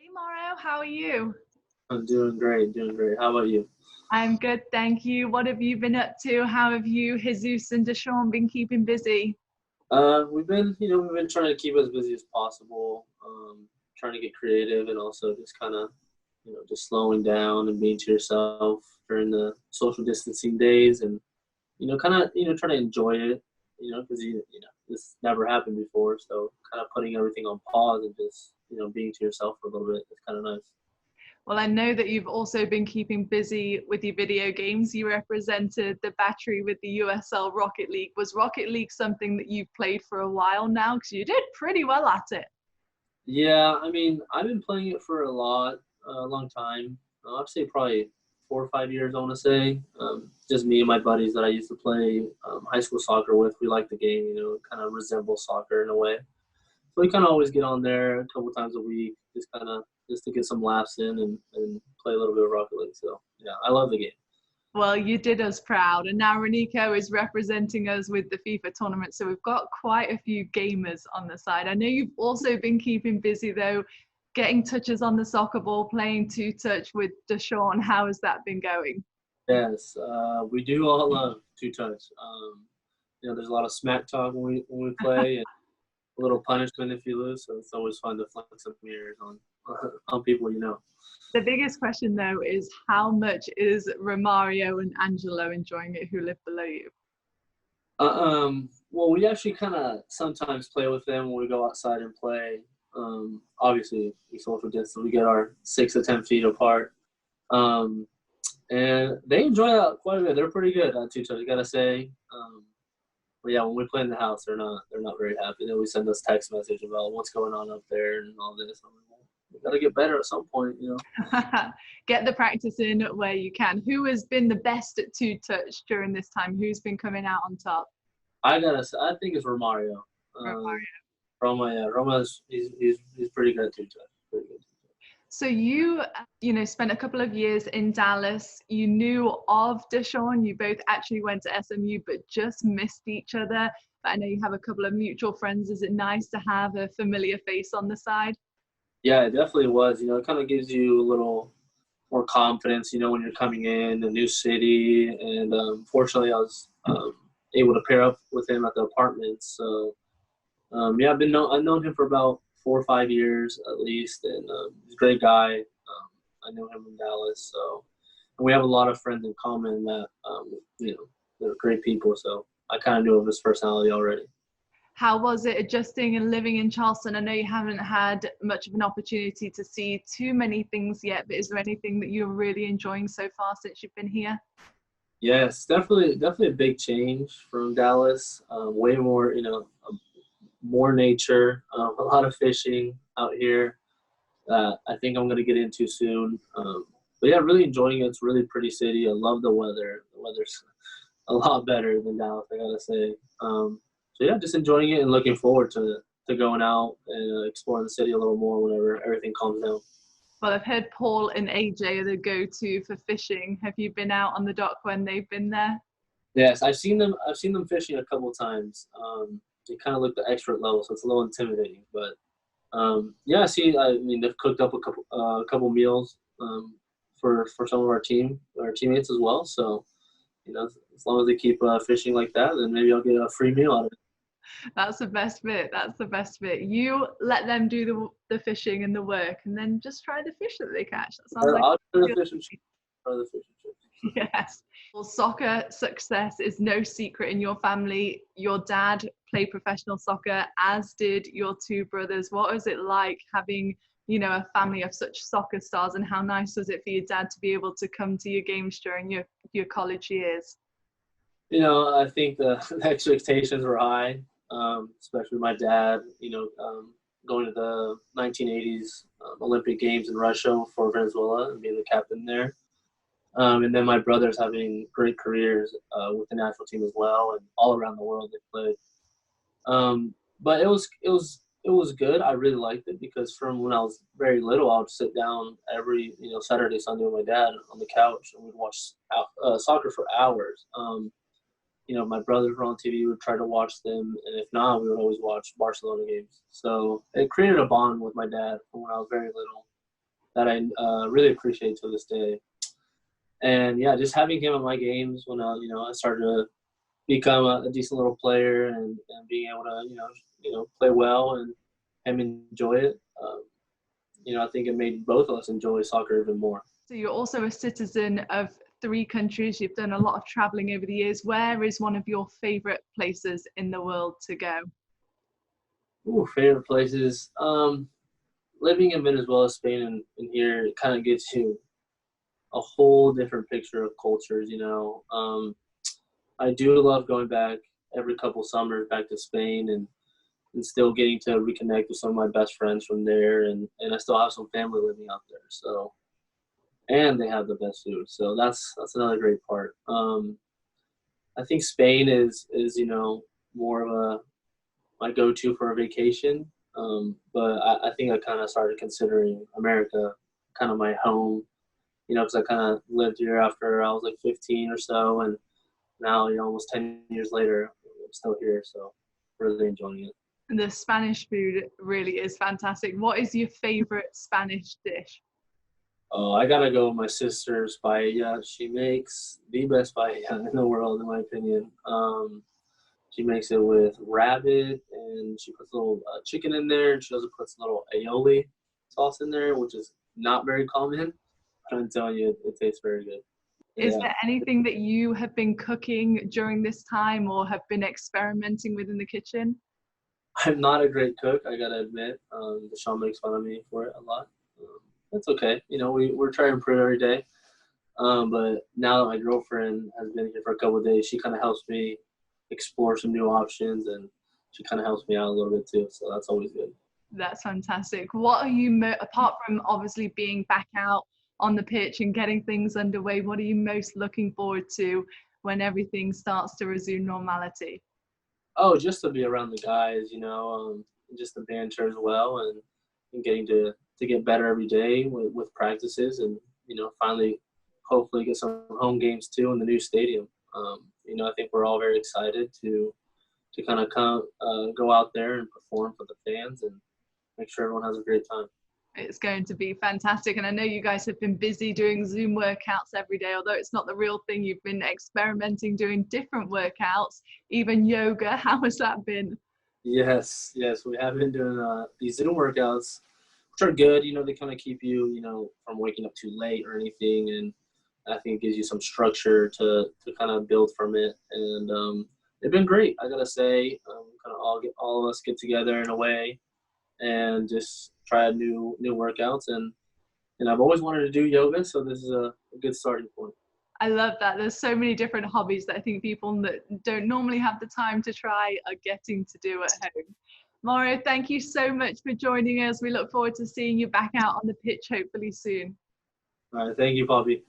Hey Mauro, how are you? I'm doing great, doing great. How about you? I'm good, thank you. What have you been up to? How have you, Jesus and Deshaun, been keeping busy? We've been trying to keep as busy as possible, trying to get creative and also just kind of, just slowing down and being to yourself during the social distancing days and, trying to enjoy it, because, this never happened before. So kind of putting everything on pause and just, being to yourself for a little bit is kind of nice. Well, I know that you've also been keeping busy with your video games. You represented the battery with the USL Rocket League. Was Rocket League something that you've played for a while now? Because you did pretty well at it. Yeah, I mean, I've been playing it for a long time. I'd say probably 4 or 5 years, I want to say. Just me and my buddies that I used to play high school soccer with. We like the game, kind of resembles soccer in a way. So we kind of always get on there a couple times a week, just to get some laughs in and play a little bit of Rocket League. So yeah, I love the game. Well, you did us proud. And now Reniko is representing us with the FIFA tournament. So we've got quite a few gamers on the side. I know you've also been keeping busy, though, getting touches on the soccer ball, playing two-touch with Deshaun. How has that been going? Yes, we do all love two touch. There's a lot of smack talk when we play, and a little punishment if you lose. So it's always fun to flex some mirrors on on people you know. The biggest question, though, is how much is Romario and Angelo enjoying it who live below you? Well, we actually kind of sometimes play with them when we go outside and play. Obviously, we social distance. We get our 6 to 10 feet apart, um, and they enjoy that quite a bit. They're pretty good at two touch, gotta say. But yeah, when we play in the house, they're not very happy. They always send us text message about what's going on up there and all this. I'm like, well, we gotta get better at some point. Get the practice in where you can. Who has been the best at two-touch during this time? Who's been coming out on top? I think it's Romario. Romario. Roma, yeah, Roma's he's pretty good at two touch. Pretty good. So you spent a couple of years in Dallas. You knew of Deshaun. You both actually went to SMU, but just missed each other. But I know you have a couple of mutual friends. Is it nice to have a familiar face on the side? Yeah, it definitely was. It kind of gives you a little more confidence, when you're coming in a new city. And fortunately, I was able to pair up with him at the apartment. So yeah, I've known him for about 4 or 5 years at least, and he's a great guy. I know him in Dallas, so and we have a lot of friends in common that they're great people. So I kind of knew of his personality already. How was it adjusting and living in Charleston? I know you haven't had much of an opportunity to see too many things yet, but is there anything that you're really enjoying so far since you've been here? Yes, definitely a big change from Dallas. Way more, more nature, a lot of fishing out here. I think I'm gonna get into soon. But yeah, really enjoying it. It's a really pretty city. I love the weather. The weather's a lot better than Dallas, I gotta say. So yeah, just enjoying it and looking forward to going out and exploring the city a little more whenever everything calms down. Well, I've heard Paul and AJ are the go-to for fishing. Have you been out on the dock when they've been there? Yes, I've seen them. I've seen them fishing a couple of times. They kind of look the expert level, so it's a little intimidating. But yeah, I mean, they've cooked up a couple meals for some of our teammates as well. So as long as they keep fishing like that, then maybe I'll get a free meal out of it. That's the best bit. That's the best bit. You let them do the fishing and the work, and then just try the fish that they catch. That sounds like I'll try the fish and chips. Try the fish and chips. yes. Well, soccer success is no secret in your family. Your dad played professional soccer, as did your two brothers. What was it like having, a family of such soccer stars, and how nice was it for your dad to be able to come to your games during your college years? I think the expectations were high, especially my dad. Going to the 1980s Olympic Games in Russia for Venezuela and being the captain there. And then my brothers having great careers with the national team as well, and all around the world they played. But it was good. I really liked it because from when I was very little, I would sit down every Saturday, Sunday with my dad on the couch, and we'd watch soccer for hours. My brothers were on TV. We would try to watch them, and if not, we would always watch Barcelona games. So it created a bond with my dad from when I was very little. that I really appreciate to this day. And yeah, just having him at my games when I started to become a decent little player, and being able to play well and him enjoy it. I think it made both of us enjoy soccer even more. So you're also a citizen of 3 countries. You've done a lot of traveling over the years. Where is one of your favorite places in the world to go? Ooh, favorite places. Living in Venezuela, Spain, and here, it kind of gives you a whole different picture of cultures. I do love going back every couple summers back to Spain, and still getting to reconnect with some of my best friends from there, and I still have some family living out there. So, and they have the best food, so that's another great part. I think Spain is more of my go-to for a vacation. But I think I kind of started considering America kind of my home, because I kind of lived here after I was like 15 or so, and now, almost 10 years later, I'm still here, so really enjoying it. The Spanish food really is fantastic. What is your favorite Spanish dish? Oh, I gotta go with my sister's paella. She makes the best paella in the world, in my opinion. She makes it with rabbit, and she puts a little chicken in there, and she also puts a little aioli sauce in there, which is not very common. But I'm telling you, it tastes very good. Is Yeah. there anything that you have been cooking during this time or have been experimenting with in the kitchen? I'm not a great cook, I gotta admit. Deshaun makes fun of me for it a lot. That's okay. We're trying to improve every day. But now that my girlfriend has been here for a couple of days, she kind of helps me explore some new options, and she kind of helps me out a little bit too. So that's always good. That's fantastic. What are you, apart from obviously being back out on the pitch and getting things underway, what are you most looking forward to when everything starts to resume normality? Oh, just to be around the guys, just the banter as well, and getting to get better every day with practices, and finally, hopefully get some home games too in the new stadium. I think we're all very excited to kind of go out there and perform for the fans and make sure everyone has a great time. It's going to be fantastic. And I know you guys have been busy doing Zoom workouts every day, although it's not the real thing. You've been experimenting, doing different workouts, even yoga. How has that been? Yes, we have been doing these Zoom workouts, which are good. They kind of keep you, from waking up too late or anything, and I think it gives you some structure to kind of build from it. And they've been great, I gotta say. Kind of all of us get together in a way and just try new workouts, and I've always wanted to do yoga, so this is a good starting point. I love that. There's so many different hobbies that I think people that don't normally have the time to try are getting to do at home. Mauro, thank you so much for joining us. We look forward to seeing you back out on the pitch hopefully soon. All right, thank you, Bobby.